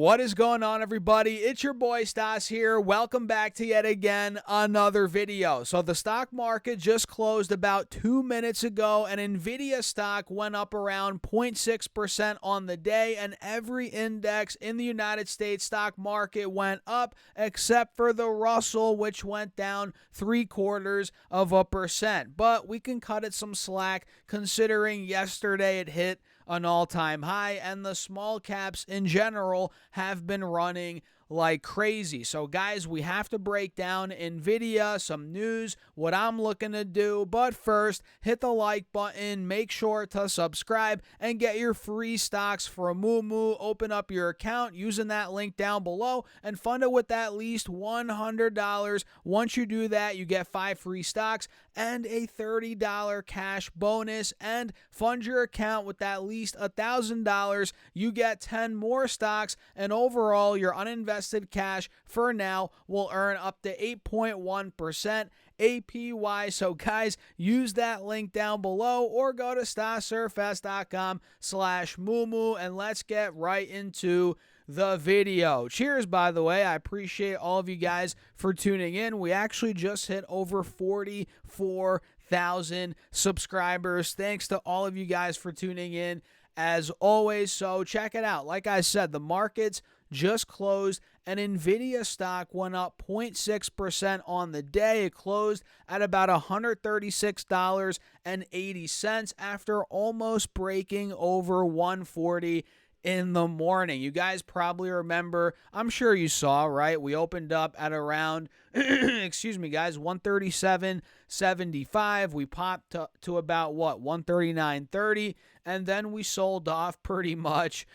What is going on, everybody? It's your boy Stas here. Welcome back to yet again another video. So the stock market just closed about 2 minutes ago, and Nvidia stock went up around 0.6% on the day, and every index in the United States stock market went up except for the Russell, which went down 0.75%. But we can cut it some slack considering yesterday it hit an all-time high, and the small caps in general have been running like crazy. So guys, we have to break down Nvidia, some news, what I'm looking to do. But first, hit the like button, make sure to subscribe, and get your free stocks for Moomoo. Open up your account using that link down below and fund it with at least $100. Once you do that, you get 5 free stocks and a $30 cash bonus. And fund your account with at least $1,000. You get 10 more stocks, and overall, your uninvested cash for now will earn up to 8.1% APY. So guys, use that link down below or go to stasurfest.com/Moomoo, and let's get right into the video. Cheers, by the way. I appreciate all of you guys for tuning in. We actually just hit over 44,000 subscribers. Thanks to all of you guys for tuning in as always. So check it out. Like I said, the markets just closed, and Nvidia stock went up 0.6% on the day. It closed at about $136.80 after almost breaking over 140 in the morning. You guys probably remember, I'm sure you saw, right? We opened up at around, excuse me, guys, 137.75. We popped to about, 139.30, and then we sold off pretty much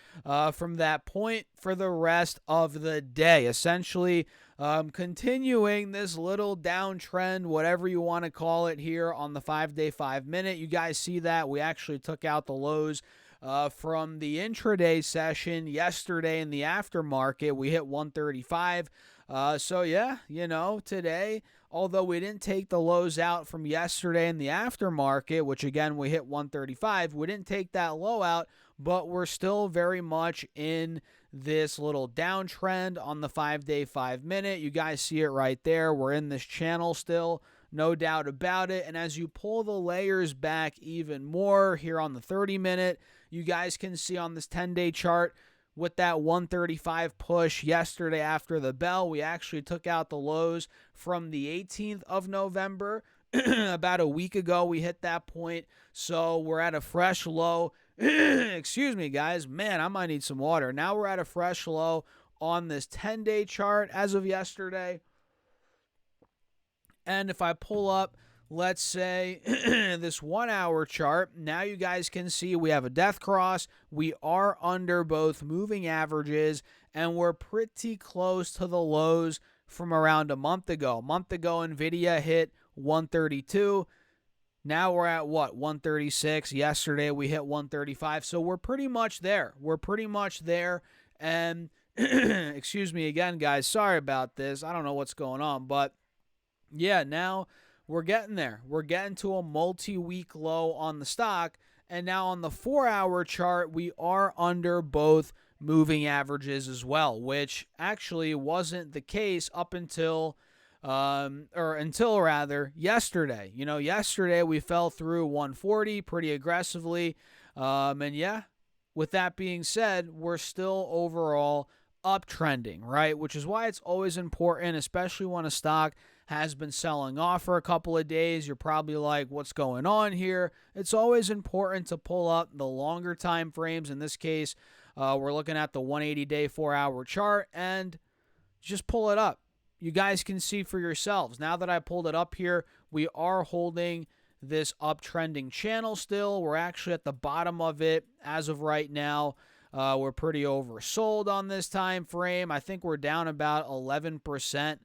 from that point for the rest of the day. Essentially, continuing this little downtrend, whatever you want to call it here on the 5-day, 5-minute. You guys see that? We actually took out the lows from the intraday session yesterday in the aftermarket. We hit 135. So yeah, today, although we didn't take the lows out from yesterday in the aftermarket, which again, we hit 135, we didn't take that low out, but we're still very much in this little downtrend on the 5-day, 5-minute. You guys see it right there. We're in this channel still, no doubt about it. And as you pull the layers back even more here on the 30-minute, you guys can see on this 10-day chart with that 135 push yesterday after the bell, we actually took out the lows from the 18th of November. About a week ago, we hit that point. So we're at a fresh low. Excuse me, guys. Man, I might need some water. Now we're at a fresh low on this 10-day chart as of yesterday. And if I pull up, let's say, this 1-hour chart, now you guys can see we have a death cross. We are under both moving averages, and we're pretty close to the lows from around a month ago. A month ago, Nvidia hit 132. Now we're at 136. Yesterday, we hit 135. So we're pretty much there. And excuse me again, guys. Sorry about this. I don't know what's going on, but yeah, now we're getting there. We're getting to a multi-week low on the stock. And now on the 4-hour chart, we are under both moving averages as well, which actually wasn't the case up until yesterday. Yesterday we fell through 140 pretty aggressively. And yeah, with that being said, we're still overall uptrending, right? Which is why it's always important, especially when a stock has been selling off for a couple of days. You're probably like, what's going on here? It's always important to pull up the longer time frames. In this case, we're looking at the 180-day 4-hour chart, and just pull it up. You guys can see for yourselves. Now that I pulled it up here, we are holding this uptrending channel still. We're actually at the bottom of it as of right now. We're pretty oversold on this time frame. I think we're down about 11%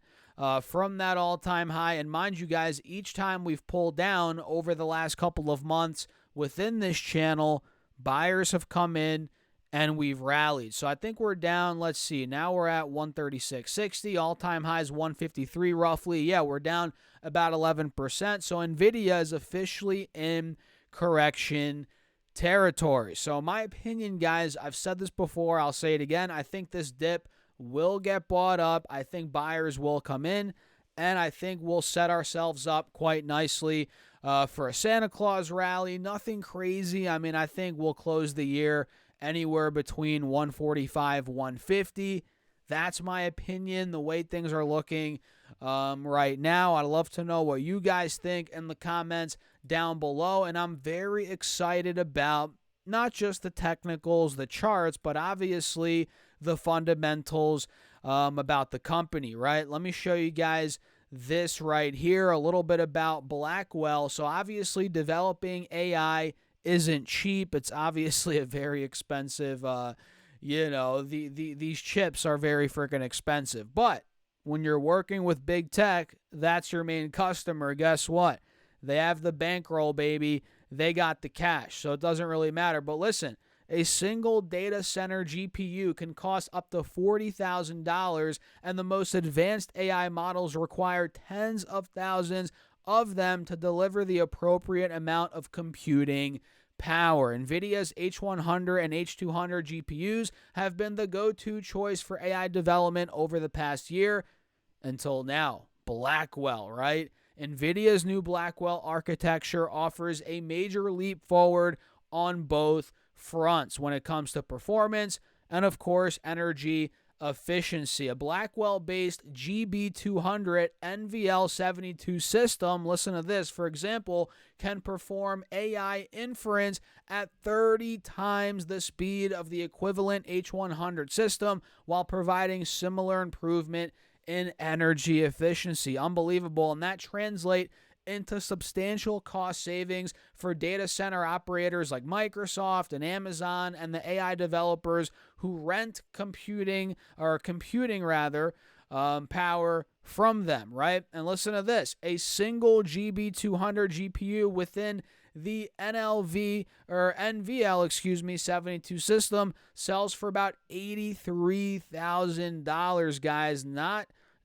from that all-time high. And mind you guys, each time we've pulled down over the last couple of months within this channel, buyers have come in and we've rallied. So I think we're down, let's see, now we're at 136.60, all-time highs 153 roughly. Yeah, we're down about 11%. So Nvidia is officially in correction territory. So my opinion, guys, I've said this before, I'll say it again. I think this dip will get bought up. I think buyers will come in, and I think we'll set ourselves up quite nicely for a Santa Claus rally. Nothing crazy. I mean, I think we'll close the year anywhere between 145, 150. That's my opinion, the way things are looking right now. I'd love to know what you guys think in the comments down below, and I'm very excited about not just the technicals, the charts, but obviously the fundamentals about the company, right? Let me show you guys this right here, a little bit about Blackwell. So obviously developing AI isn't cheap. It's obviously a very expensive, these chips are very freaking expensive. But when you're working with big tech, that's your main customer. Guess what? They have the bankroll, baby. They got the cash. So it doesn't really matter. But listen, a single data center GPU can cost up to $40,000, and the most advanced AI models require tens of thousands of them to deliver the appropriate amount of computing power. Nvidia's H100 and H200 GPUs have been the go-to choice for AI development over the past year until now. Blackwell, right? Nvidia's new Blackwell architecture offers a major leap forward on both fronts when it comes to performance and, of course, energy efficiency. A Blackwell-based GB200 NVL72 system, listen to this, for example, can perform AI inference at 30 times the speed of the equivalent H100 system while providing similar improvement in energy efficiency. Unbelievable. And that translates into substantial cost savings for data center operators like Microsoft and Amazon and the AI developers who rent computing power from them, right? And listen to this. A single GB200 GPU within the NVL 72 system sells for about $83,000, guys.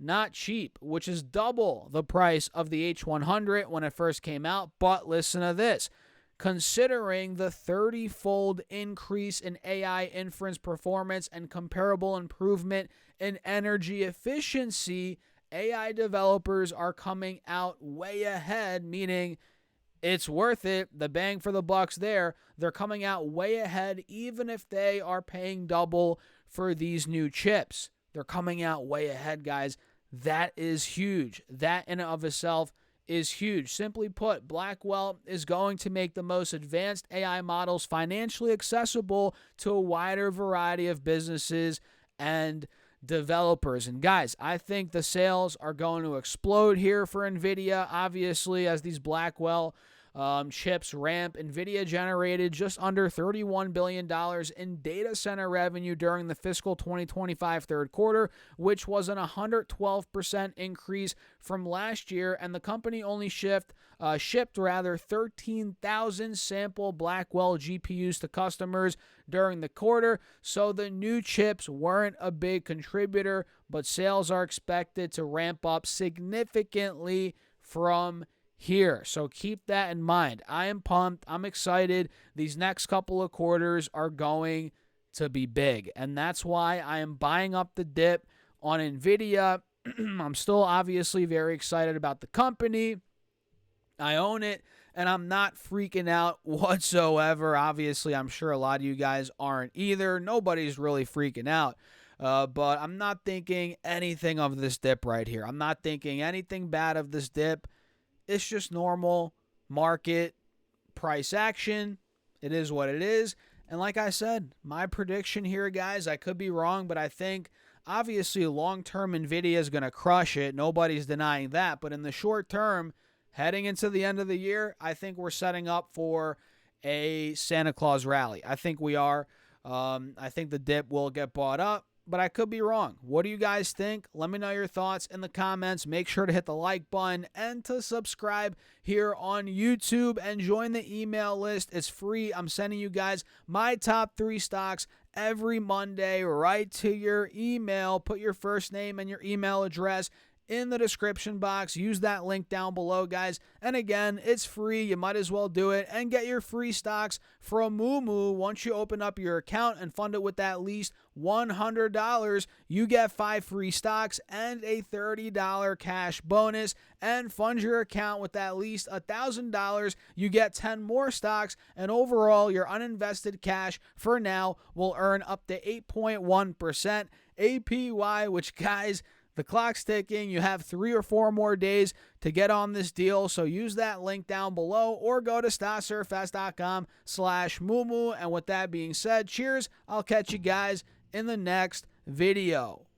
Not cheap, which is double the price of the H100 when it first came out. But listen to this. Considering the 30-fold increase in AI inference performance and comparable improvement in energy efficiency, AI developers are coming out way ahead, meaning it's worth it. The bang for the buck's there. They're coming out way ahead even if they are paying double for these new chips. They're coming out way ahead, guys. That is huge. That in and of itself is huge. Simply put, Blackwell is going to make the most advanced AI models financially accessible to a wider variety of businesses and developers. And guys, I think the sales are going to explode here for Nvidia, obviously, as these Blackwell chips ramp. Nvidia generated just under $31 billion in data center revenue during the fiscal 2025 third quarter, which was an 112% increase from last year, and the company only shipped 13,000 sample Blackwell GPUs to customers during the quarter, so the new chips weren't a big contributor, but sales are expected to ramp up significantly from here. So keep that in mind. I am pumped. I'm excited. These next couple of quarters are going to be big, and that's why I am buying up the dip on Nvidia. I'm still obviously very excited about the company. I own it, and I'm not freaking out whatsoever. Obviously, I'm sure a lot of you guys aren't either. Nobody's really freaking out. But I'm not thinking anything of this dip right here. I'm not thinking anything bad of this dip. It's just normal market price action. It is what it is. And like I said, my prediction here, guys, I could be wrong, but I think obviously long-term Nvidia is going to crush it. Nobody's denying that. But in the short term, heading into the end of the year, I think we're setting up for a Santa Claus rally. I think we are. I think the dip will get bought up, but I could be wrong. What do you guys think? Let me know your thoughts in the comments. Make sure to hit the like button and to subscribe here on YouTube and join the email list. It's free. I'm sending you guys my top 3 stocks every Monday right to your email. Put your first name and your email address in the description box. Use that link down below, guys. And again, it's free. You might as well do it and get your free stocks from Moomoo. Once you open up your account and fund it with at least $100, you get 5 free stocks and a $30 cash bonus. And fund your account with at least $1,000, you get 10 more stocks, and overall your uninvested cash for now will earn up to 8.1% APY, which, guys, the clock's ticking. You have 3 or 4 more days to get on this deal. So use that link down below or go to stocksurfast.com/Moomoo. And with that being said, cheers. I'll catch you guys in the next video.